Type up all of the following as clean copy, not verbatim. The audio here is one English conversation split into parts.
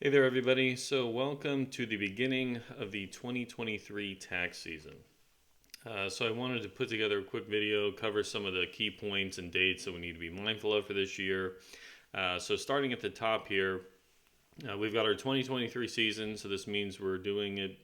Hey there, everybody. So, welcome to the beginning of the 2023 tax season. So, I wanted to put together a quick video, cover some of the key points and dates that we need to be mindful of for this year. So, starting at the top here, we've got our 2023 season. So, this means we're doing it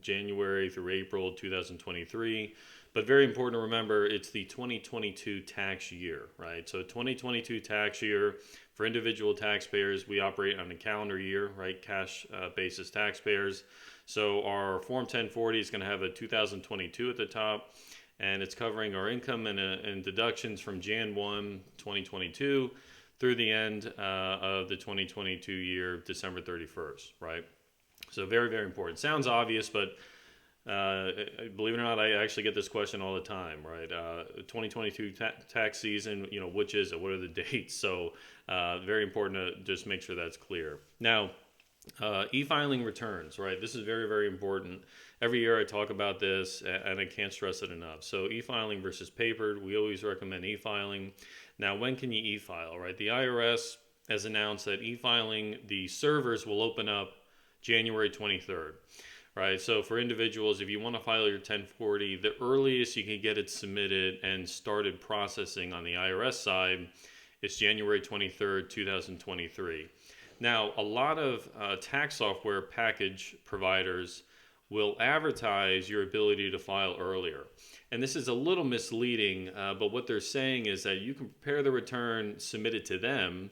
January through April 2023. But very important to remember, it's the 2022 tax year, right? So 2022 tax year for individual taxpayers, we operate on a calendar year, right? Cash basis taxpayers. So our Form 1040 is going to have a 2022 at the top, and it's covering our income and deductions from Jan 1, 2022 through the end of the 2022 year, December 31st, right? So very, very important. Sounds obvious, but believe it or not, I actually get this question all the time, right? 2022 tax season, which is it? What are the dates? So very important to just make sure that's clear. Now, e-filing returns, right? This is very, very important. Every year I talk about this, and I can't stress it enough. So e-filing versus paper, we always recommend e-filing. Now, when can you e-file, right? The IRS has announced that e-filing, the servers will open up January 23rd. Right, so for individuals, if you want to file your 1040, the earliest you can get it submitted and started processing on the IRS side is January 23rd, 2023. Now, a lot of tax software package providers will advertise your ability to file earlier. And this is a little misleading, but what they're saying is that you can prepare the return, submit it to them,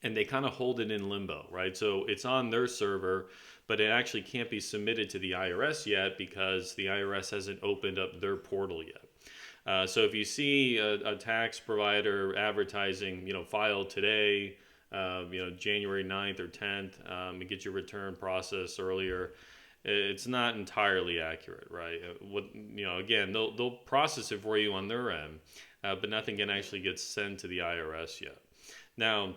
and they kind of hold it in limbo, right? So it's on their server, but it actually can't be submitted to the IRS yet because the IRS hasn't opened up their portal yet. So if you see a tax provider advertising, file today, January 9th or 10th, and get your return processed earlier, it's not entirely accurate, right? Again, they'll process it for you on their end, but nothing can actually get sent to the IRS yet. Now,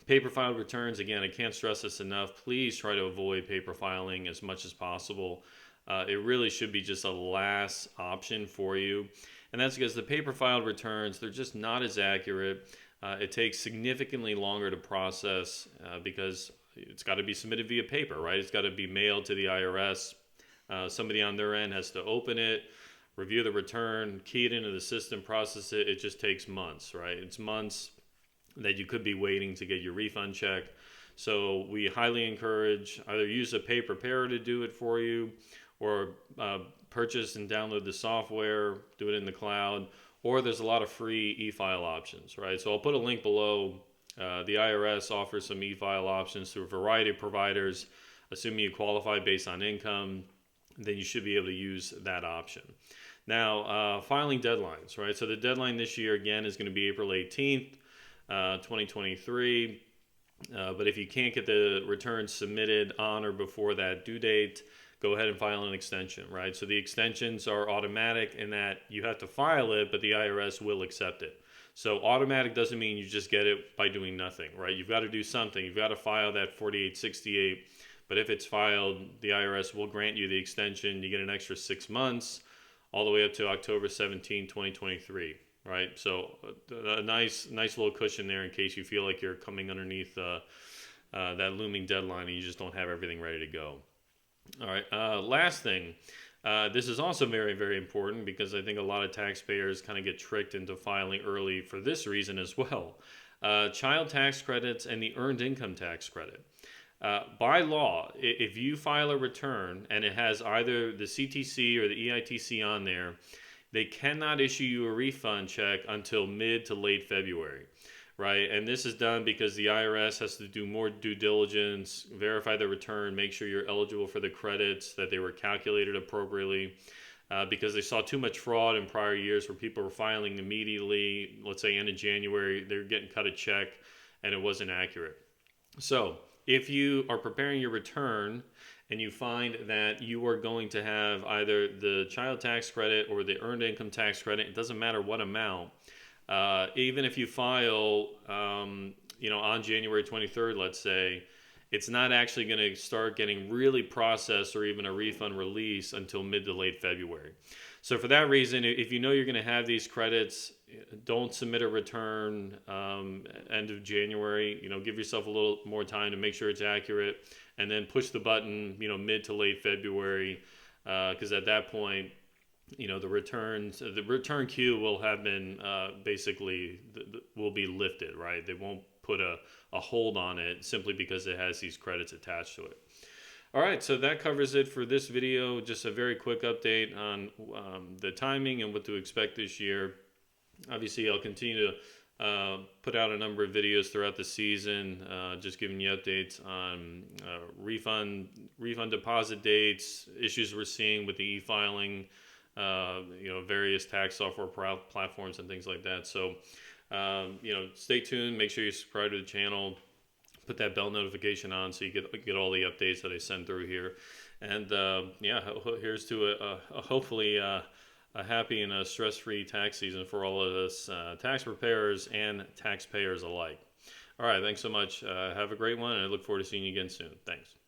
paper filed returns, again, I can't stress this enough. Please try to avoid paper filing as much as possible. It really should be just a last option for you. And that's because the paper filed returns, they're just not as accurate. It takes significantly longer to process because it's got to be submitted via paper, right? It's got to be mailed to the IRS. Somebody on their end has to open it, review the return, key it into the system, process it. It just takes months, right? It's months that you could be waiting to get your refund check. So we highly encourage either use a pay preparer to do it for you, or purchase and download the software, do it in the cloud, or there's a lot of free e-file options, right? So I'll put a link below. The IRS offers some e-file options through a variety of providers. Assuming you qualify based on income, then you should be able to use that option. Now, filing deadlines, right? So the deadline this year, again, is going to be April 18th. 2023, but if you can't get the returns submitted on or before that due date, go ahead and file an extension, right? So the extensions are automatic in that you have to file it, but the IRS will accept it. So automatic doesn't mean you just get it by doing nothing, right? You've got to do something. You've got to file that 4868, but if it's filed, the IRS will grant you the extension. You get an extra 6 months all the way up to October 17, 2023. Right, so a nice little cushion there in case you feel like you're coming underneath that looming deadline and you just don't have everything ready to go. All right, last thing, this is also very, very important because I think a lot of taxpayers kind of get tricked into filing early for this reason as well. Child tax credits and the earned income tax credit. By law, if you file a return and it has either the CTC or the EITC on there, they cannot issue you a refund check until mid to late February, right? And this is done because the IRS has to do more due diligence, verify the return, make sure you're eligible for the credits, that they were calculated appropriately, because they saw too much fraud in prior years where people were filing immediately, let's say end of January, they're getting cut a check and it wasn't accurate. So if you are preparing your return and you find that you are going to have either the child tax credit or the earned income tax credit, it doesn't matter what amount, even if you file, on January 23rd, let's say, it's not actually going to start getting really processed or even a refund release until mid to late February. So for that reason, if you know you're going to have these credits, don't submit a return end of January. Give yourself a little more time to make sure it's accurate, and then push the button, mid to late February, because at that point, the return queue will have been basically will be lifted, right? They won't put a hold on it simply because it has these credits attached to it. All right, so that covers it for this video. Just a very quick update on the timing and what to expect this year. Obviously, I'll continue to put out a number of videos throughout the season, just giving you updates on refund deposit dates, issues we're seeing with the e-filing, various tax software platforms and things like that. So, stay tuned. Make sure you subscribe to the channel. Put that bell notification on so you get all the updates that I send through here. And here's to hopefully a happy and a stress-free tax season for all of us tax preparers and taxpayers alike. All right, thanks so much. Have a great one, and I look forward to seeing you again soon. Thanks.